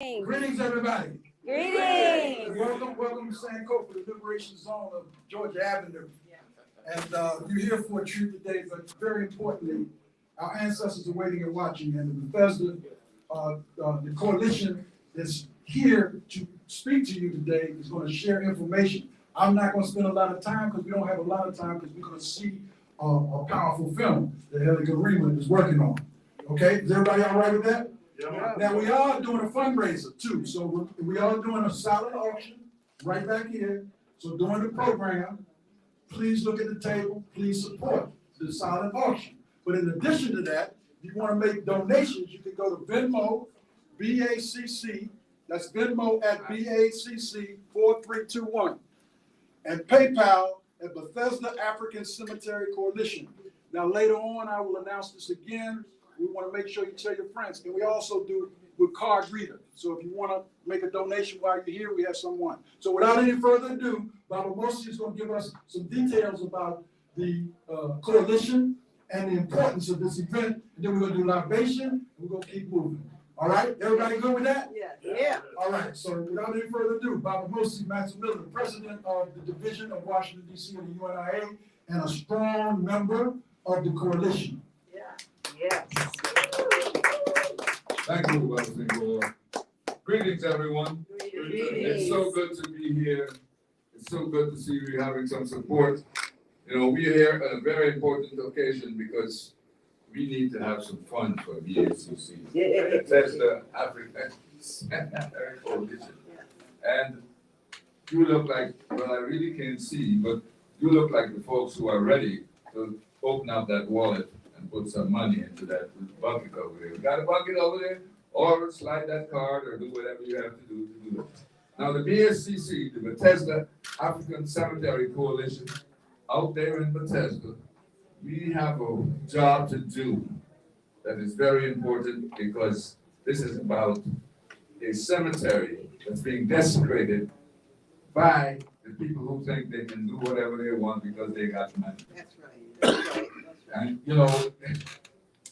Greetings, everybody. Greetings. Welcome to Sanko for the Liberation Zone of Georgia Avenue. And you're here for a treat today, but very importantly, our ancestors are waiting and watching. And the Bethesda, the coalition is here to speak to you today, is going to share information. I'm not going to spend a lot of time because we don't have a lot of time because we're going to see a powerful film that Helen Garima is working on. Okay, is everybody all right with that? Yeah. Now we are doing a fundraiser too, so we are doing a silent auction right back here. So during the program, please look at the table, please support the silent auction. But in addition to that, if you want to make donations, you can go to Venmo, BACC, that's Venmo at BACC 4321, and PayPal at Bethesda African Cemetery Coalition. Now later on, I will announce this again. We want to make sure you tell your friends. And we also do with card reader. So if you want to make a donation while you're here, we have someone. So without any further ado, Baba Mosi is going to give us some details about the coalition and the importance of this event. And then we're going to do libation, and we're going to keep moving. All right? Everybody good with that? Yeah. Yeah. All right. So without any further ado, Baba Mosi Maximilian, the president of the Division of Washington, D.C. of the UNIA, and a strong member of the coalition. Yes. Thank you, Wellesley. Greetings, everyone. Greetings. It's so good to be here. It's so good to see you having some support. You know, we're here at a very important occasion because we need to have some fun for BACC. That's the African Coalition. And you look like, well, I really can't see, but you look like the folks who are ready to open up that wallet and put some money into that bucket over there. You got a bucket over there? Or slide that card or do whatever you have to do it. Now the BACC, the Bethesda African Cemetery Coalition, out there in Bethesda, we have a job to do that is very important because this is about a cemetery that's being desecrated by the people who think they can do whatever they want because they got money. That's right. That's right. And, you know,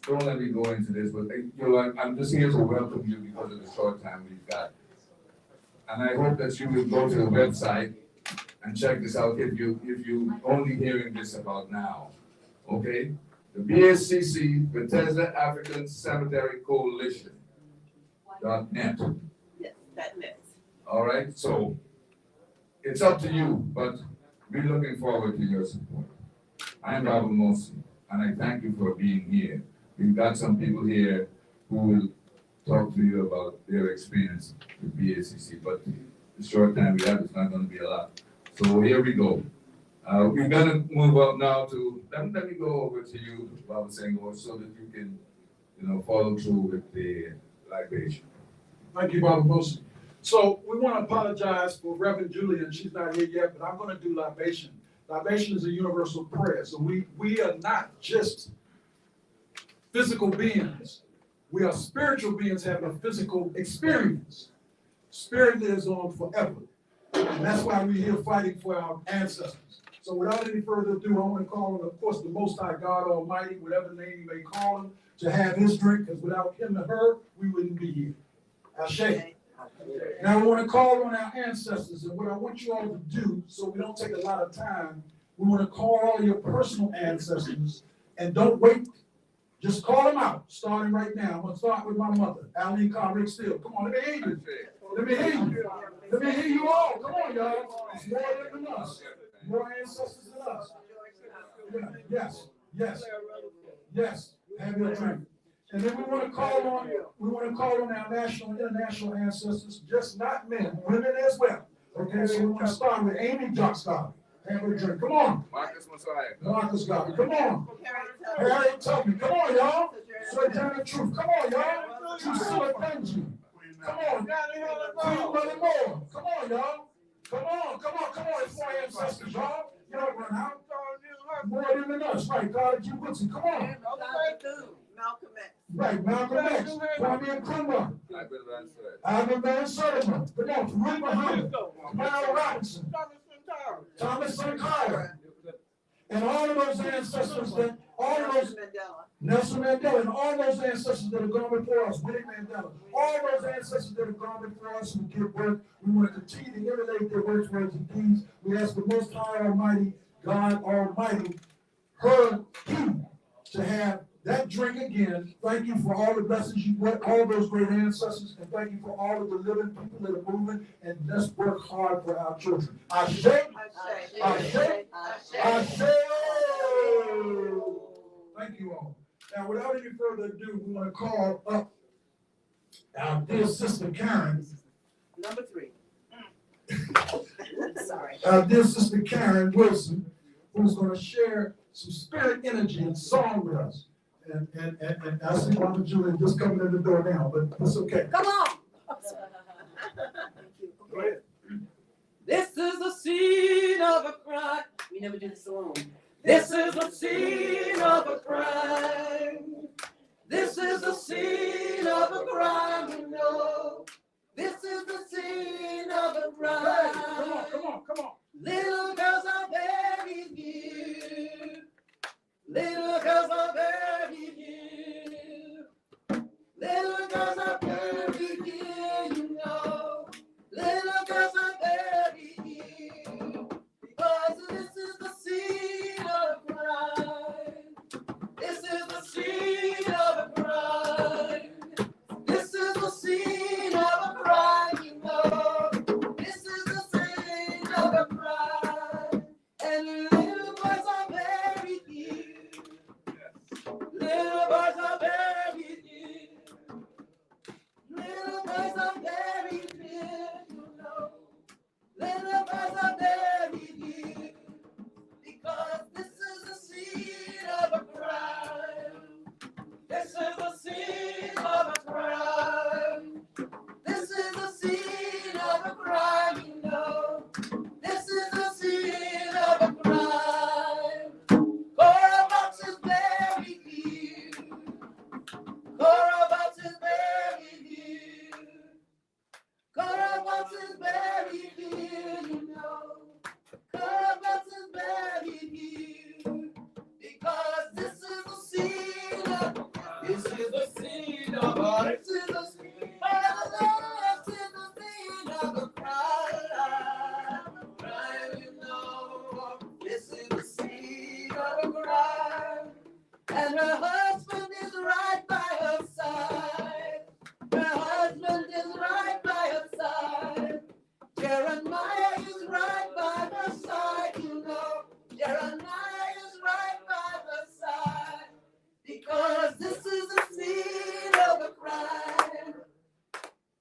don't let me go into this, but, you know, I'm just here to welcome you because of the short time we've got. And I hope that you will go to the website and check this out if you only hearing this about now, okay? The BACC, Bethesda African Cemetery Coalition .net. Yes, that net. All right, so it's up to you, but we're looking forward to your support. I'm Baba Mosi, and I thank you for being here. We've got some people here who will talk to you about their experience with BACC, but the short time we have is not going to be a lot. So here we go. We're going to move up now to, let me go over to you, Baba Senghor, so that you can, you know, follow through with the libation. Thank you, Baba Mosi. So we want to apologize for Reverend Julia. She's not here yet, but I'm going to do libation. Libation is a universal prayer. So we are not just physical beings. We are spiritual beings having a physical experience. Spirit lives on forever. And that's why we're here fighting for our ancestors. So without any further ado, I want to call on, of course, the Most High God Almighty, whatever name you may call him, to have his drink, because without him and her, we wouldn't be here. Ashe. Now I want to call on our ancestors, and what I want you all to do, so we don't take a lot of time, we want to call all your personal ancestors, and don't wait. Just call them out, starting right now. I'm going to start with my mother, Aline Rick Steele. Come on, let me hear you. Let me hear you. Let me hear you all. Come on, y'all. It's more than us. More ancestors than us. Yeah. Yes. Have your drink. And then we want to call on our national and international ancestors, just not men, women as well. Okay, so we want to start with Amy Jockstar. Have her drink. Come on. Marcus Messiah. Marcus got it. Come on. Harriet Tubman. Come on, y'all. Sir John Truth. Come on, y'all. Drusilla Benji. Come on. Queen Mother Moore. Come on, y'all. Come on. It's more ancestors, y'all. Y'all run out. More than us. Right, God, you Woodson. Come on. Malcolm X. Right, Malcolm X. Kwame Nkrumah. Ivan Van Sertima. Come on, Farouk Muhammad. Mal Robinson. Thomas Sankara. And all of those ancestors that all those Nelson Mandela and all those ancestors that have gone before us, Winnie Mandela, all those ancestors that have gone before us who give work, we want to continue to emulate their works, words, and deeds. We ask the Most High Almighty, God Almighty, her you to have that drink again. Thank you for all the blessings you brought, all those great ancestors, and thank you for all of the living people that are moving, and let's work hard for our children. Ashe, Ashe, Ashe. Thank you all. Now, without any further ado, we want to call up our dear sister Karen. Number 3. Sorry. Our dear sister Karen Wilson, who's going to share some spirit energy and song with us. And I see Mama Julian just coming in the door now, but that's okay. Come on. Go ahead. This is the scene of a crime. We never do this alone. This is the scene of a crime. This is the scene of a crime, you know. This is the scene of a crime. Come on. Little girls are buried here. Little girls are buried here. Little girls are buried here, you know. Little girls are buried here. Because this is the scene of a crime. This is the scene of a crime. This is the scene of a crime, you know. This is the scene of a crime. And little boys are buried here. Little boys are buried here. Little boys are buried here, you know. Little boys are buried here. Because this is the scene of a crime. This is the scene of a crime. This is the scene of a crime, you know. This is the scene of a crime. Cora Box is buried here. Cora Box is buried here. Cora Box is buried here, you know. Cora Box is buried here. Because this is the scene of, this is the scene of a, this is the scene of a, this is the scene of a crime. Crime, you know. This is the scene of a crime. And her husband is right by her side. Her husband is right by her side. Jeremiah is right by her side, you know. Jeremiah is right by her side. Because this is the scene of a crime.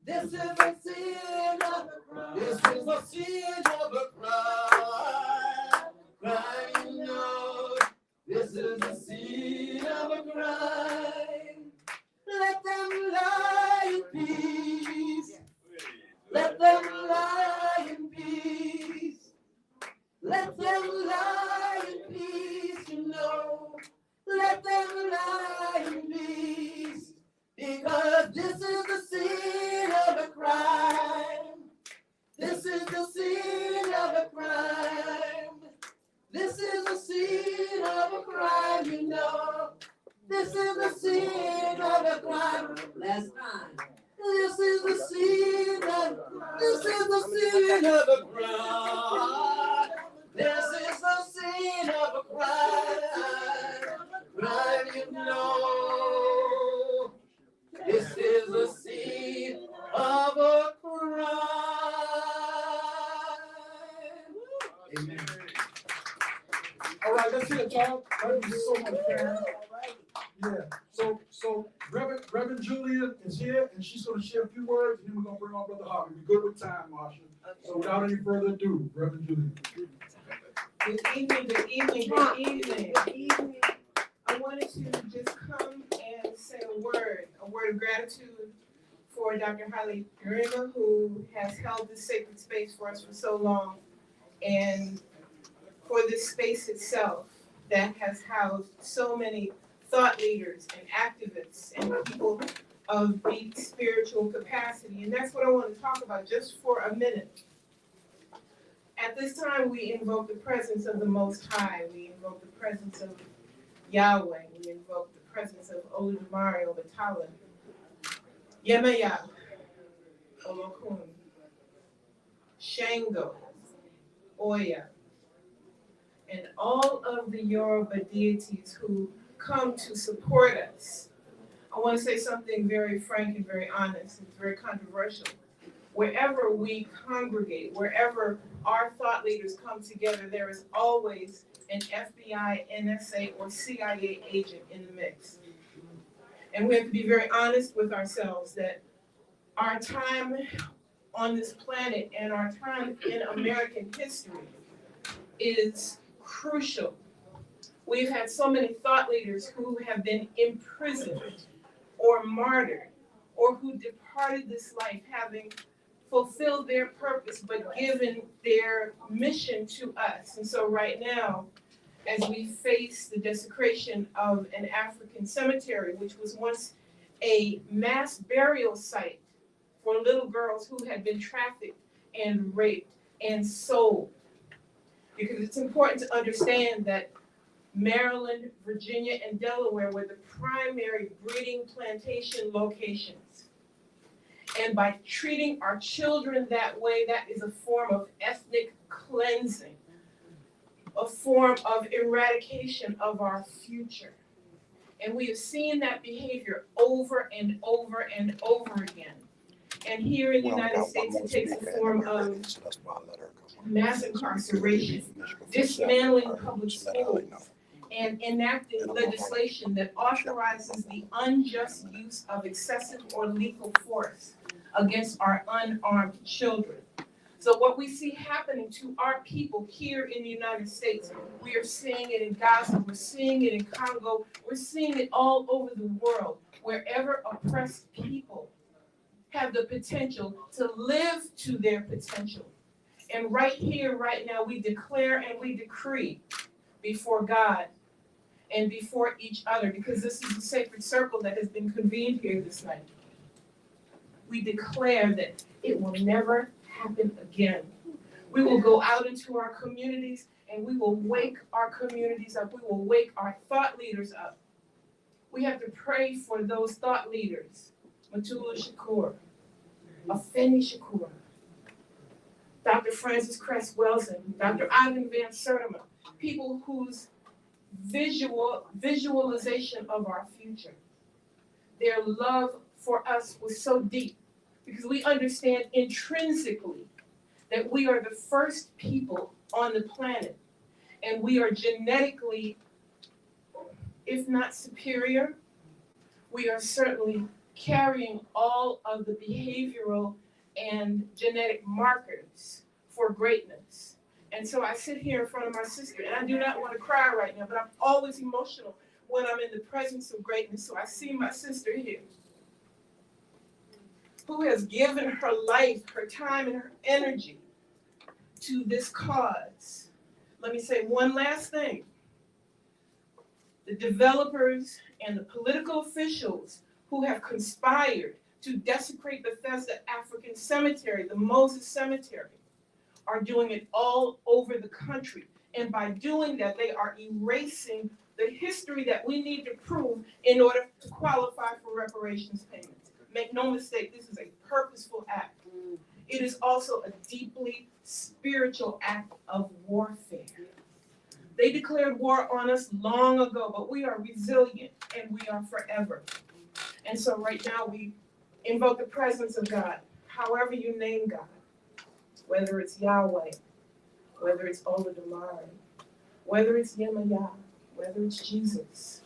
This is the scene of a crime. This is the scene of a crime. Crime, you know. This is the scene of a crime. Let them lie in peace. Let them lie in peace. Let them lie in peace, you know. Let them lie in peace. Because this is the scene of a crime. This is the scene of a crime. This is the scene of a crime, you know. This is the scene of a crime. Last time. This is the scene of, this is the scene of a crime. This is the scene of a crime. Crime, you know. This is the scene of a crime. Amen. All right, let's hear it, y'all. Thank you so much, Karen. Yeah, so Reverend Julia is here, and she's going to share a few words, and then we're going to bring on Brother Harvey. Be good with time, Marsha. So without any further ado, Reverend Julia. Good evening, good evening, good evening. Good evening. I wanted to just come and say a word of gratitude for Dr. Holly Garima, who has held this sacred space for us for so long, and for this space itself that has housed so many thought leaders and activists and people of deep spiritual capacity. And that's what I want to talk about just for a minute. At this time, we invoke the presence of the Most High. We invoke the presence of Yahweh, we invoke the presence of Oludumare Obatala, Yemaya, Olokun, Shango, Oya, and all of the Yoruba deities who come to support us. I want to say something very frank and very honest. It's very controversial. Wherever we congregate, wherever our thought leaders come together, there is always an FBI, NSA, or CIA agent in the mix. And we have to be very honest with ourselves that our time on this planet and our time in American history is crucial. We've had so many thought leaders who have been imprisoned or martyred, or who departed this life having fulfilled their purpose but given their mission to us. And so right now, as we face the desecration of an African cemetery, which was once a mass burial site for little girls who had been trafficked and raped and sold, because it's important to understand that Maryland, Virginia, and Delaware were the primary breeding plantation locations. And by treating our children that way, that is a form of ethnic cleansing, a form of eradication of our future. And we have seen that behavior over and over and over again. And here in the United States, it takes a form of mass incarceration, dismantling public schools, and enacting legislation that authorizes the unjust use of excessive or lethal force against our unarmed children. So what we see happening to our people here in the United States, we are seeing it in Gaza, we're seeing it in Congo, we're seeing it all over the world, wherever oppressed people have the potential to live to their potential. And right here, right now, we declare and we decree before God and before each other, because this is a sacred circle that has been convened here this night. We declare that it will never happen again. We will go out into our communities and we will wake our communities up. We will wake our thought leaders up. We have to pray for those thought leaders. Matula Shakur, Afeni Shakur, Dr. Francis Cress Welsing, Dr. Ivan Van Sertima, people whose visualization of our future, their love for us was so deep, because we understand intrinsically that we are the first people on the planet, and we are genetically, if not superior, we are certainly carrying all of the behavioral and genetic markers for greatness. And so I sit here in front of my sister, and I do not want to cry right now, but I'm always emotional when I'm in the presence of greatness. So I see my sister here, who has given her life, her time, and her energy to this cause. Let me say one last thing. The developers and the political officials who have conspired to desecrate Bethesda African Cemetery, the Moses Cemetery, are doing it all over the country. And by doing that, they are erasing the history that we need to prove in order to qualify for reparations payments. Make no mistake, this is a purposeful act. It is also a deeply spiritual act of warfare. They declared war on us long ago, but we are resilient and we are forever. And so right now we invoke the presence of God, however you name God, whether it's Yahweh, whether it's Olodumare, whether it's Yemaya, whether it's Jesus,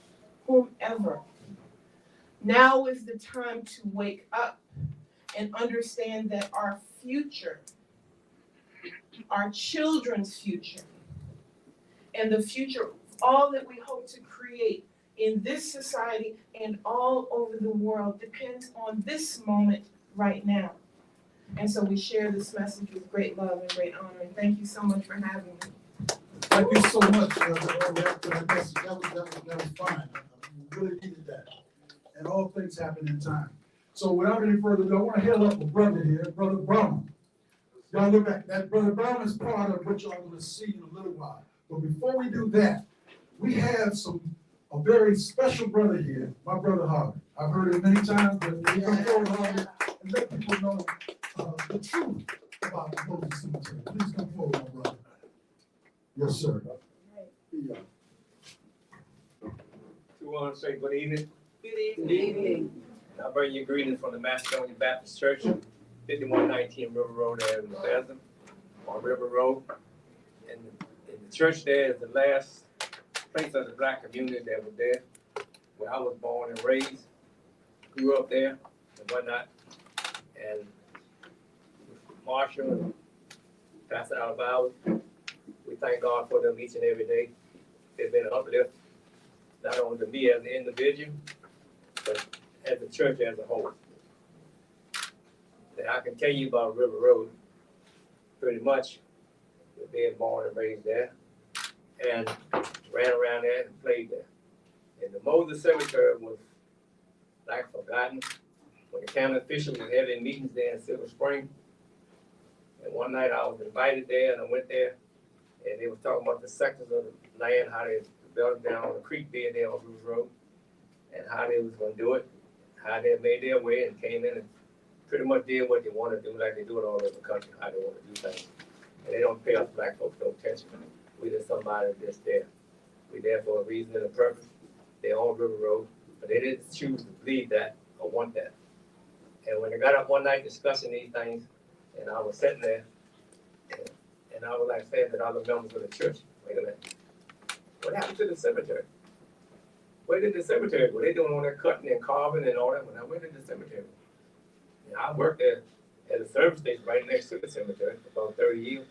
whomever. Now is the time to wake up and understand that our future, our children's future, and the future of all that we hope to create in this society and all over the world depends on this moment right now. And so we share this message with great love and great honor. And thank you so much for having me. Thank you so much for that message. That was fine. We really needed that. And all things happen in time. So without any further ado, I want to hail up a brother here, Brother Brown. Y'all look back. That Brother Brown is part of what y'all going to see in a little while. But before we do that, we have some a very special brother here, my brother Harvey. I've heard it many times, but you come forward, Harvey, and let people know the truth about Moses Cemetery. Please come forward, my brother. Yes, sir. Yeah. We want to say good evening. Good evening. I bring you greetings from the Macedonia Baptist Church, 5119 River Road there in Bethesda, on River Road. And the church there is the last place of the black community that was there, where I was born and raised, grew up there and whatnot. And Marshall and Pastor Alvaro, we thank God for them each and every day. They've been an uplift, not only to me as an individual, but as a church as a whole. That I can tell you about River Road, pretty much, being born and raised there, and ran around there and played there. And the Moses Cemetery was like forgotten. When the county officials were having meetings there in Silver Spring, and one night I was invited there and I went there, and they were talking about the sectors of the land, how they built down on the creek bed there on River Road, and how they was gonna do it, how they made their way and came in and pretty much did what they want to do, like they do it all over the country, how they want to do things. And they don't pay us black folks no attention. We just somebody that's there. We there for a reason and a purpose. They on River Road, but they didn't choose to believe that or want that. And when they got up one night discussing these things, and I was sitting there, and I was like saying to other members of the church, wait a minute, what happened to the cemetery? Where did the cemetery go? They doing all that cutting and carving and all that. When I went to the cemetery, and I worked there at a service station right next to the cemetery for about 30 years.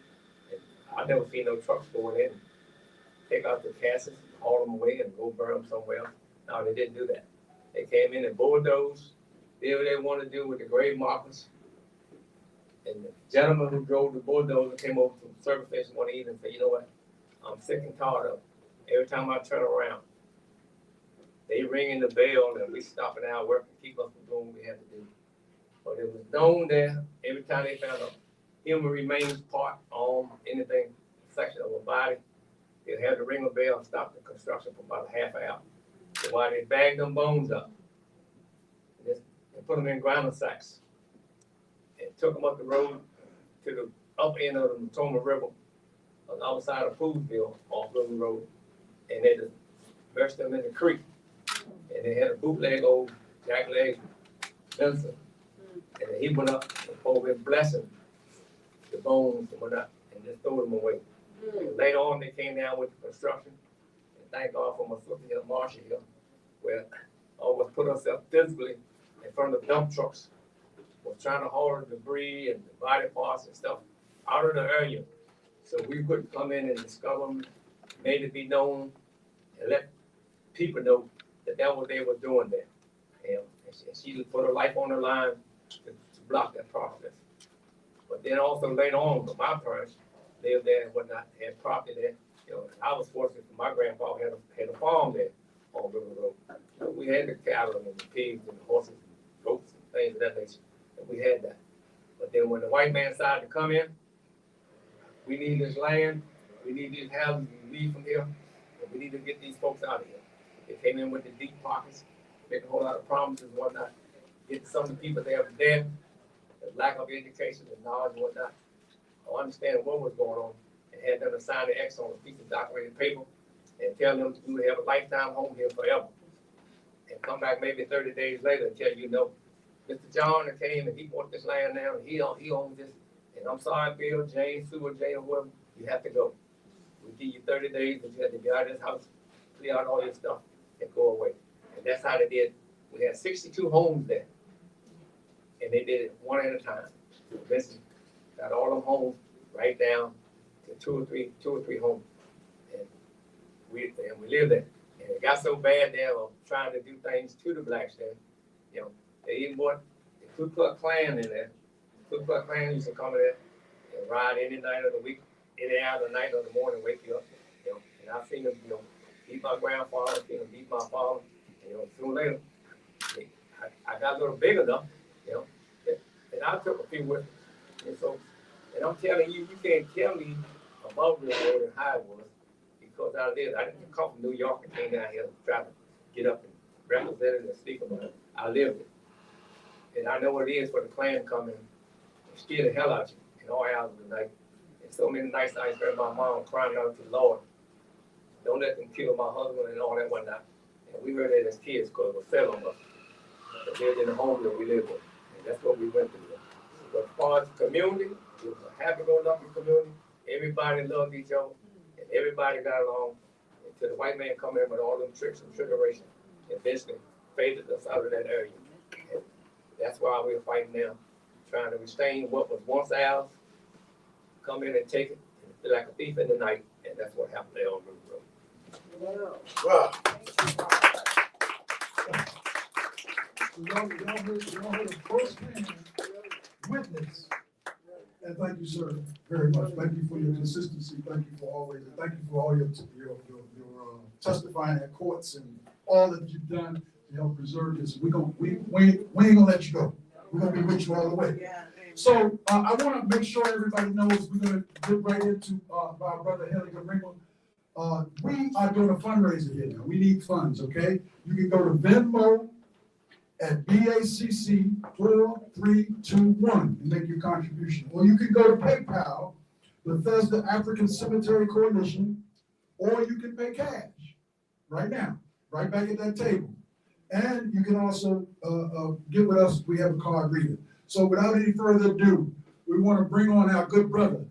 And I never seen no trucks going in, take out the caskets, haul them away and go burn them somewhere else. No, they didn't do that. They came in and bulldozed, did what they wanted to do with the grave markers. And the gentleman who drove the bulldozer came over to the service station one evening and said, you know what, I'm sick and tired of it. Every time I turn around, they ringing the bell and we stopping our work and keep us from doing what we had to do. But it was known there, every time they found a human remains part on anything, section of a body, they'd have to ring a bell and stop the construction for about a half hour. So while they bagged them bones up and put them in grinder sacks and took them up the road to the upper end of the Matoma River on the other side of Poolsville off River Road, and they just versed them in the creek. And they had a bootleg old jackleg Benson. And he went up and over and blessing the bones and whatnot and just threw them away. And later on, they came down with the construction. And thank God for my sister here, Marcia here, where I always put herself physically in front of dump trucks, was trying to haul the debris and the body parts and stuff out of the area. So we could come in and discover them, made it be known, and let people know that that was what they were doing there. And she just put her life on the line to block that process. But then also later on, my parents lived there and whatnot, had property there. You know, I was fortunate that my grandpa had a farm there on River Road. You know, we had the cattle and the pigs and the horses and goats and things of that nature. And we had that. But then when the white man decided to come in, we need this land, we need these houses, we leave from here, and we need to get these folks out of here. They came in with the deep pockets, make a whole lot of promises and whatnot. Get some of the people that were there, the lack of education and knowledge and whatnot, or understanding what was going on, and had them to sign the X on a piece of documented paper and tell them you have a lifetime home here forever. And come back maybe 30 days later and tell you, no, Mr. John that came and he bought this land now and he owns this. And I'm sorry, Bill, James, Sue, or Jay, or whoever, you have to go. We give you 30 days, but you have to get out of this house, clear out all your stuff, and go away. And that's how they did. We had 62 homes there. And they did it one at a time. Listen, got all them homes right down to two or three homes. And we lived there. And it got so bad they were trying to do things to the blacks there. You know, they even brought the Ku Klux Klan in there. The Ku Klux Klan used to come in there and ride any night of the week, any hour of the night or the morning, wake you up. You know, and I've seen them, you know, beat my grandfather, seen them beat my father. And, you know, sooner or later, I got a little big enough, you know, and I took a few with me. And so, and I'm telling you, you can't tell me about Real Road and how it was, because I didn't come from New York and came down here trying to get up and represent it and speak about it. I lived it. And I know what it is for the Klan coming and scare the hell out of you in all hours of the night. And so many nights I heard my mom crying out to the Lord, don't let them kill my husband and all that whatnot. And we heard that as kids because it was fell on us. We lived in the home that we lived in. And that's what we went through. But as far as the community, it was a happy-go-lucky community. Everybody loved each other, and everybody got along until the white man come in with all them tricks and trickeration and basically faded us out of that area. And that's why we're fighting now, trying to retain what was once ours, come in and take it, and feel like a thief in the night, and that's what happened there on Maroon Road. Wow. Y'all heard a firsthand witness. And thank you, sir, very much. Thank you for your consistency. Thank you for always, and thank you for all your testifying at courts and all that you've done to help preserve this. We ain't gonna let you go. We're gonna be with you all the way. Yeah. So I want to make sure everybody knows we're gonna get right into our brother Haley Garima. We are doing a fundraiser here now. We need funds, okay? You can go to Venmo at BACC 4321 and make your contribution. Or you can go to PayPal, Bethesda African Cemetery Coalition, or you can pay cash right now, right back at that table. And you can also get with us. We have a card reader. So without any further ado, we want to bring on our good brother.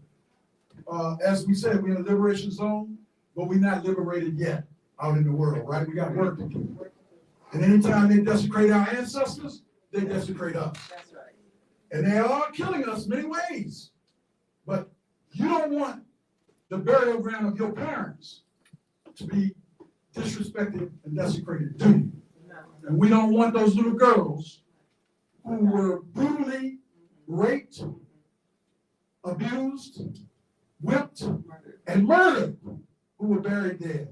As we said, we're in a liberation zone, but we're not liberated yet out in the world, right? We got work to do. And anytime they desecrate our ancestors, they desecrate us. That's right. And they are killing us many ways. But you don't want the burial ground of your parents to be disrespected and desecrated, do you? No. And we don't want those little girls who were brutally raped, abused, whipped, and murdered, who were buried there.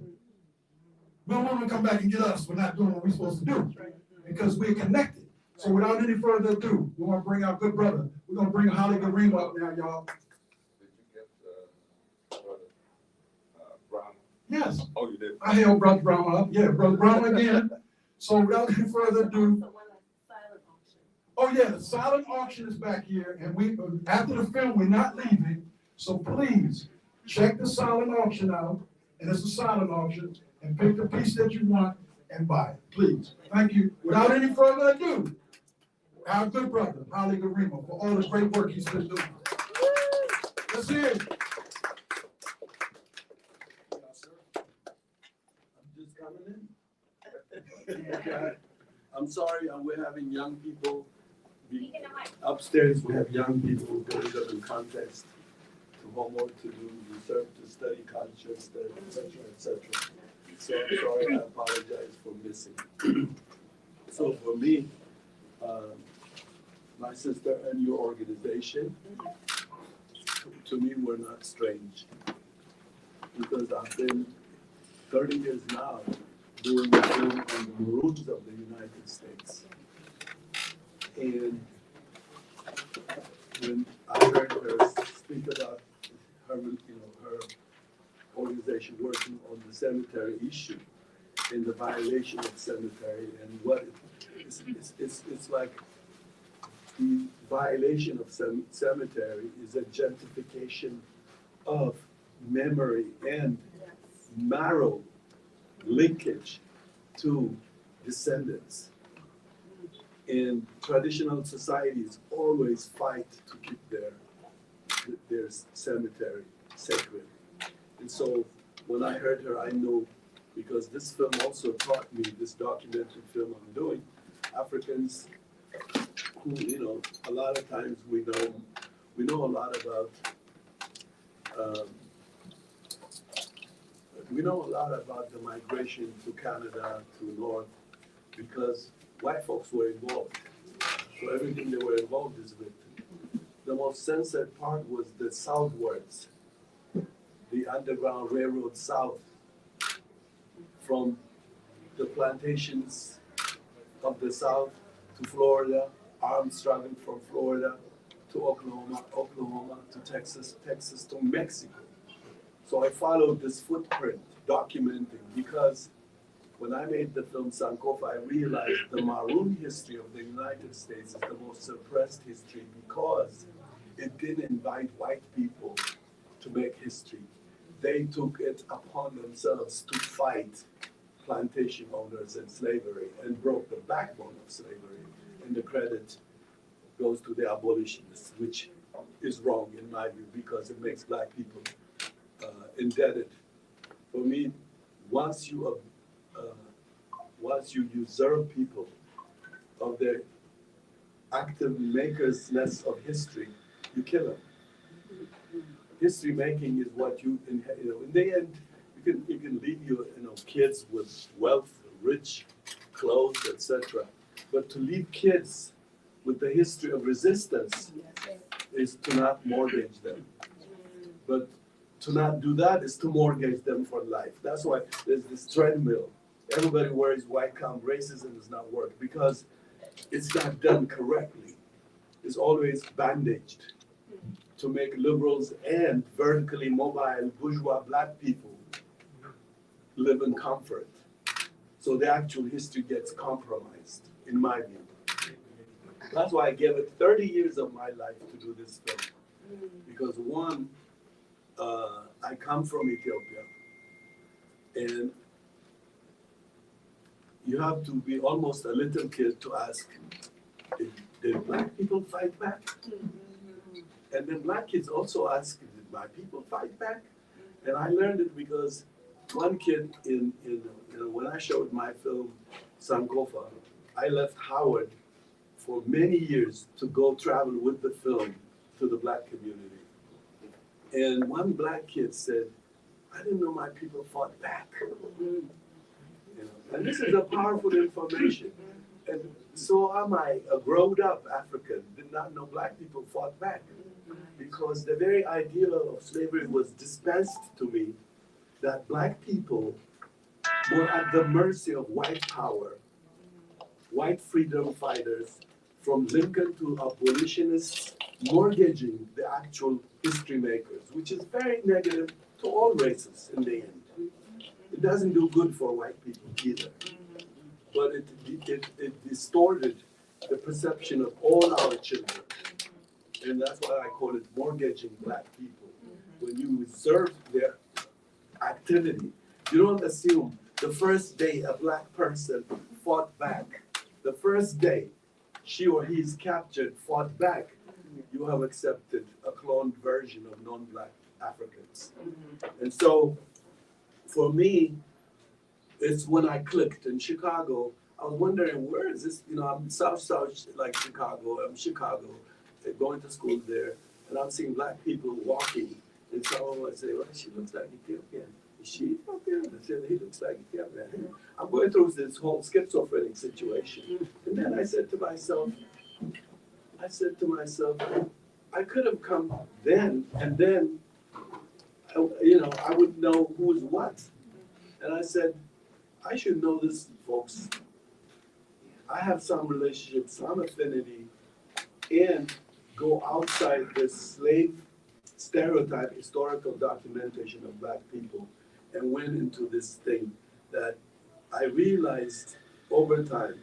We don't want them to come back and get us for not doing what we're supposed to do, because we're connected. So without any further ado, we want to bring our good brother. We're going to bring Holly Garima up now, y'all. Did you get brother Brown? Yes, Oh, you did. I held Brother Brown up. Yeah, Brother Brown again. So without any further ado, oh yeah, the silent auction is back here, and we after the film, we're not leaving. So please check the silent auction out, and it's a silent auction, and pick the piece that you want and buy it, please. Thank you. Without any further ado, our good brother, Holly Garima, for all the great work he's been doing. Let's hear it. I'm just coming in. I'm sorry, we're having young people. Upstairs, we have young people going up in contest to homework to do, research to study, culture study, et cetera, et cetera. So I'm sorry, I apologize for missing. So for me, my sister and your organization, to me, were not strange. Because I've been 30 years now doing the film on the Maroons of the United States. And when I heard her speak about her, her organization working on the cemetery issue and the violation of cemetery and what it's like the violation of cemetery is a gentrification of memory and marrow linkage to descendants. And traditional societies always fight to keep their cemetery sacred. And so when I heard her, I know, because this film also taught me, this documentary film I'm doing, Africans who, a lot of times we know a lot about, the migration to Canada, to North, because white folks were involved. So everything they were involved is written. The most censored part was the southwards, the Underground Railroad south, from the plantations of the south to Florida, armed struggle from Florida to Oklahoma, Oklahoma to Texas, Texas to Mexico. So I followed this footprint, documenting, because when I made the film Sankofa, I realized the Maroon history of the United States is the most suppressed history because it didn't invite white people to make history. They took it upon themselves to fight plantation owners and slavery and broke the backbone of slavery. And the credit goes to the abolitionists, which is wrong in my view because it makes black people indebted. For me, once you usurp people of their active makersness of history, you kill them. History making is what you inherit. In the end, you can leave your kids with wealth, rich clothes, etc. But to leave kids with the history of resistance is to not mortgage them. But to not do that is to mortgage them for life. That's why there's this treadmill. Everybody worries why come racism does not work, because it's not done correctly. It's always bandaged to make liberals and vertically mobile bourgeois black people live in comfort. So the actual history gets compromised, in my view. That's why I gave it 30 years of my life to do this film. Because one, I come from Ethiopia, and you have to be almost a little kid to ask, did black people fight back? And then black kids also ask, did black people fight back? And I learned it because one kid when I showed my film Sankofa, I left Howard for many years to go travel with the film to the black community. And one black kid said, I didn't know my people fought back. And this is a powerful information. And so am I, a grown up African, did not know black people fought back. Because the very idea of slavery was dispensed to me, that black people were at the mercy of white power, white freedom fighters, from Lincoln to abolitionists, mortgaging the actual history makers, which is very negative to all races in the end. It doesn't do good for white people either. But it distorted the perception of all our children. And that's why I call it mortgaging black people. When you observe their activity, you don't assume the first day a black person fought back, the first day she or he is captured, fought back, you have accepted a cloned version of non-black Africans. And so, for me, it's when I clicked in Chicago, I was wondering, where is this? I'm South, like Chicago, I'm Chicago, going to school there, and I'm seeing black people walking, and someone would say, well, she looks like Ethiopian. Is she Ethiopian? I said, he looks like Ethiopian. I'm going through this whole schizophrenic situation. And then I said to myself, I could have come then, and then, I would know who's what. And I said, I should know this, folks. I have some relationships, some affinity, and go outside this slave stereotype historical documentation of black people, and went into this thing that I realized over time,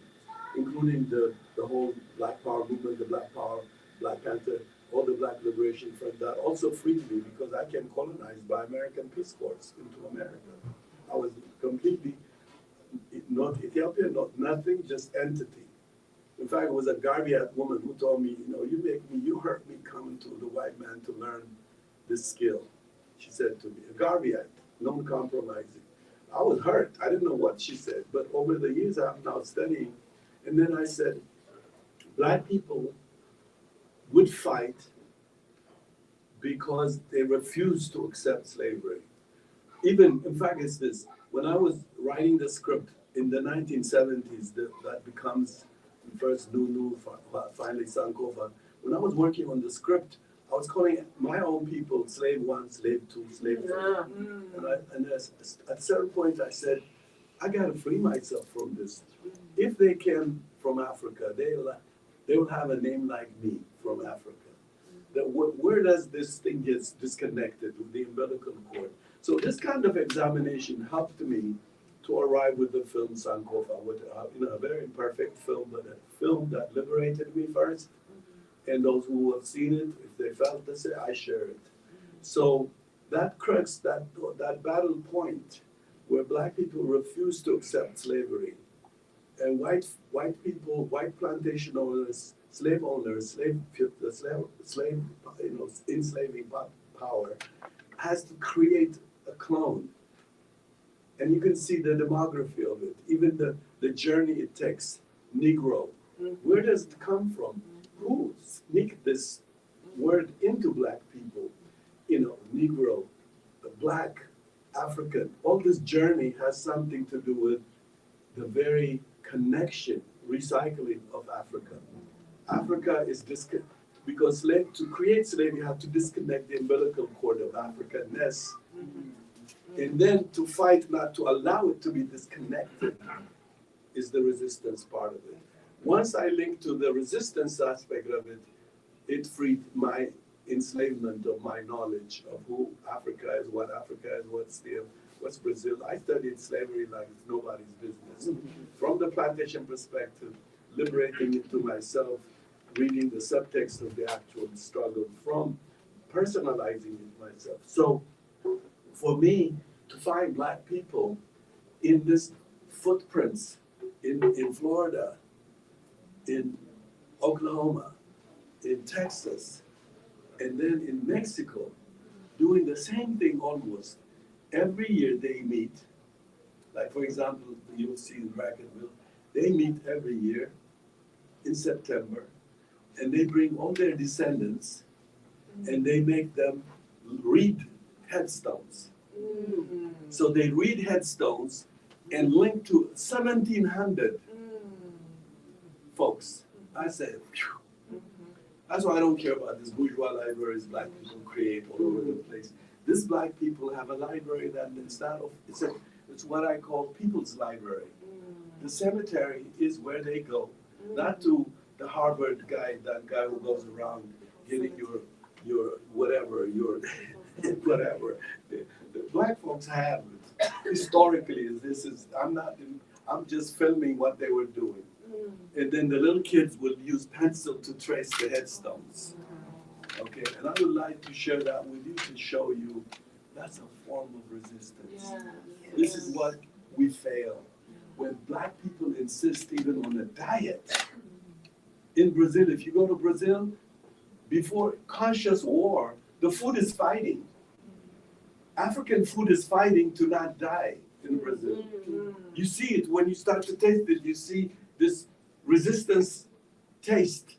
including the whole Black Power movement, the Black Power, Black Panther, all the Black Liberation Front, that also freed me because I came colonized by American Peace Corps into America. I was completely not Ethiopian, not nothing, just entity. In fact, it was a Garviat woman who told me, you hurt me coming to the white man to learn this skill. She said to me, a Garviat, non-compromising. I was hurt. I didn't know what she said, but over the years I'm now studying. And then I said, black people would fight because they refused to accept slavery. Even, in fact, it's this. When I was writing the script in the 1970s, that becomes the first Nunu, finally Sankofa. When I was working on the script, I was calling my own people slave 1, slave 2, slave 3. And at a certain point I said, I gotta free myself from this. If they came from Africa, they will have a name like me from Africa. where does this thing get disconnected with the umbilical cord? So this kind of examination helped me to arrive with the film Sankofa, with a very imperfect film, but a film that liberated me first. And those who have seen it, if they felt the same, I share it. So that crux, that battle point where black people refused to accept slavery, and white people, white plantation owners, slave owners, enslaving power, has to create a clone. And you can see the demography of it, even the journey it takes. Negro, where does it come from? Who sneaked this word into black people? Negro, black, African. All this journey has something to do with the very connection, recycling of Africa. Africa is because to create slavery, you have to disconnect the umbilical cord of Africanness. And then to fight not to allow it to be disconnected is the resistance part of it. Once I linked to the resistance aspect of it, it freed my enslavement of my knowledge of who Africa is, what's Brazil. I studied slavery like it's nobody's business. From the plantation perspective, liberating it to myself, reading the subtext of the actual struggle, from personalizing it myself. So for me to find black people in this footprints in Florida, in Oklahoma, in Texas, and then in Mexico, doing the same thing almost. Every year they meet, like for example, you'll see in Brackenville, they meet every year in September, and they bring all their descendants, and they make them read headstones. So they read headstones and link to 1,700 folks. I said, phew. That's why I don't care about this bourgeois libraries black people create all over the place. These black people have a library that it's what I call people's library. The cemetery is where they go, not to the Harvard guy, that guy who goes around getting your whatever, your whatever. The black folks have it. Historically, I'm just filming what they were doing. And then the little kids will use pencil to trace the headstones. Okay, and I would like to share that with you to show you that's a form of resistance. This is what we fail. When black people insist even on a diet. In Brazil, if you go to Brazil, before conscious war, the food is fighting. African food is fighting to not die in Brazil. You see it when you start to taste it, you see this resistance taste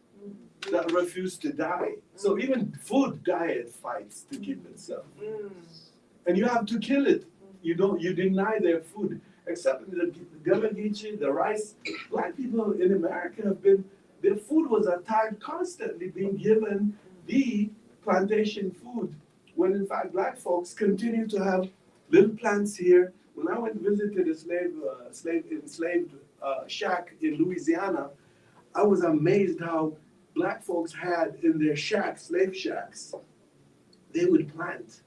that refuse to die. So even food diet fights to keep itself. And you have to kill it. You deny their food. Except the gamagichi, the rice. Black people in America their food was at times constantly being given the plantation food, when in fact black folks continue to have little plants here. When I went and visited a enslaved shack in Louisiana, I was amazed how black folks had in their shacks, slave shacks, they would plant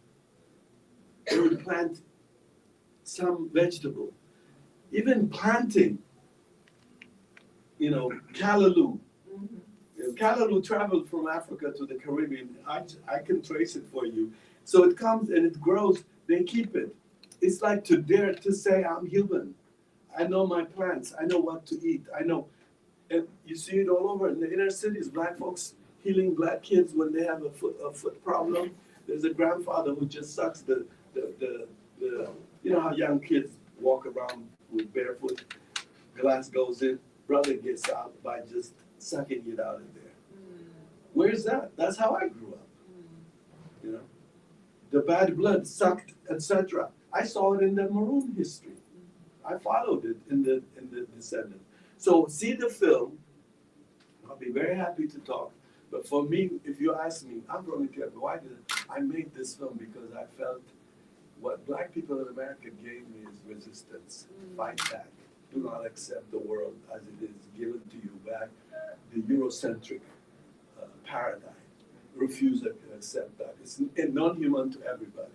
some vegetable. Even planting, callaloo. Callaloo traveled from Africa to the Caribbean. I can trace it for you. So it comes and it grows, they keep it. It's like to dare to say, I'm human. I know my plants. I know what to eat. I know. And you see it all over in the inner cities, black folks healing black kids when they have a foot problem. There's a grandfather who just sucks the how young kids walk around with barefoot, glass goes in, brother gets out by just sucking it out of there. Where's that? That's how I grew up. The bad blood sucked, etc. I saw it in the Maroon history. I followed it in the descendant. So see the film. I'll be very happy to talk. But for me, if you ask me, I'm going to tell you why I made this film, because I felt what black people in America gave me is resistance. Fight back. Do not accept the world as it is given to you back, the Eurocentric paradigm. refuse to accept that. It's non-human to everybody.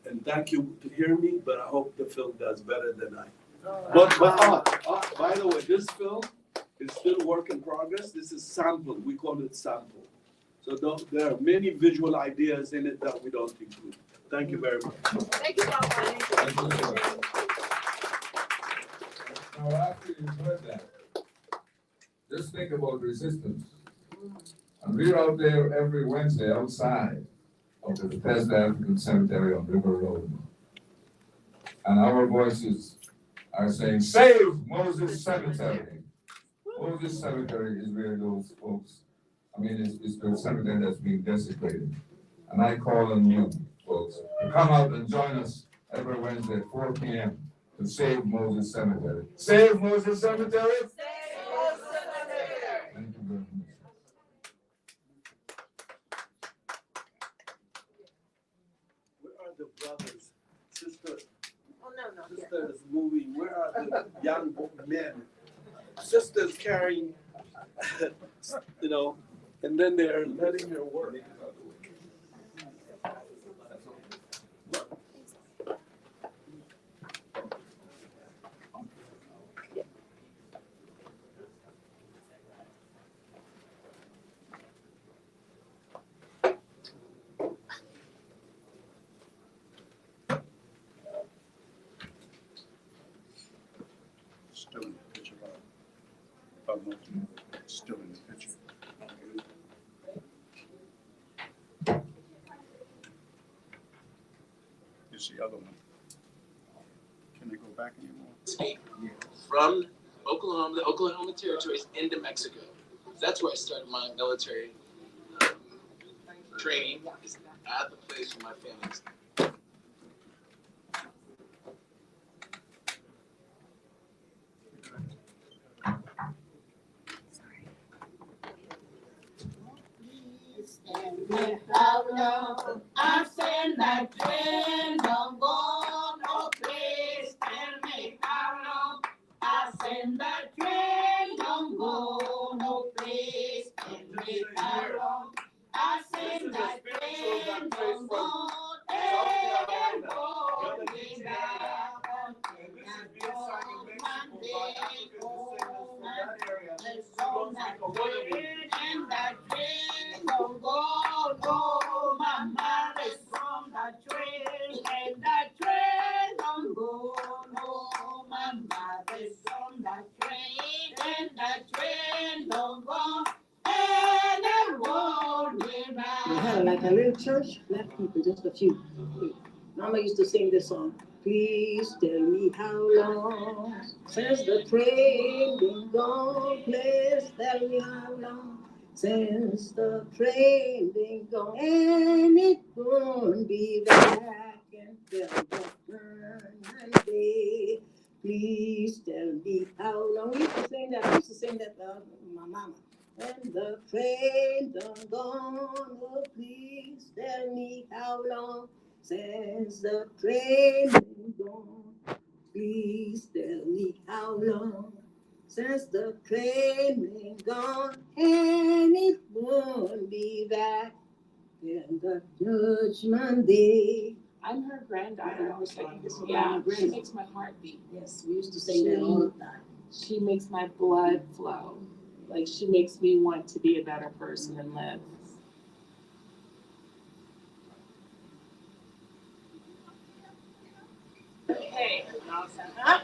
And thank you to hear me, but I hope the film does better than I. But by the way, this film is still work in progress. This is sample. We call it sample. So there are many visual ideas in it that we don't include. Thank you very much. Thank you, Mama. Now, after you've heard that, just think about resistance. And we're out there every Wednesday outside of the Bethesda African Cemetery on River Road. And our voices are saying, save Moses Cemetery. Moses Cemetery is where those folks, it's the cemetery that's being desecrated. And I call on you folks to come out and join us every Wednesday at 4 p.m. to save Moses Cemetery. Save Moses Cemetery? Save Moses Cemetery. Thank you very much. Where are the brothers, sisters? Oh, no. Sisters moving, where are the young men? Sisters carrying, and then they're letting her work. Still in the picture, still in the picture. It's the other one. Can they go back anymore? From Oklahoma, the Oklahoma territories into Mexico. That's where I started my military training, is at the place where my family's. How long I send that train, don't go no place. Tell me how long I send that train, don't go no place. Tell me how long I send that train, don't go and go me down. And that train don't go, no, mama, is from that train, and that train don't go, no, mama, is from that train, and that train don't go, and it won't be back. We had like a little church, black people, just a few. Mama used to sing this song. Please tell me how long since the train been gone. Please tell me how long since the train been gone. And it won't be back until the Monday. Please tell me how long. We used to sing that. I used to sing that my mama. And the train done gone, oh please tell me how long since the train been gone. Please tell me how long since the train been gone, and it won't be back in the judgment day. I'm her granddaughter. I was singing this with Yeah, my she grandmother. makes my heart beat. Yes, we used to sing that all the time. She makes my blood flow. Like, she makes me want to be a better person and live. Okay, huh?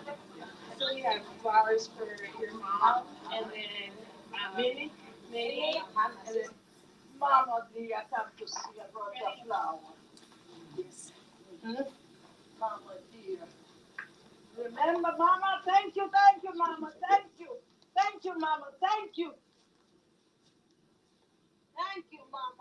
So we have flowers for your mom, and then Minnie, and then Mama dear, I come to see about the flower. yes. Mama dear. Remember, Mama, thank you, Mama, thank you. Thank you, Mama, thank you. Thank you, Mama.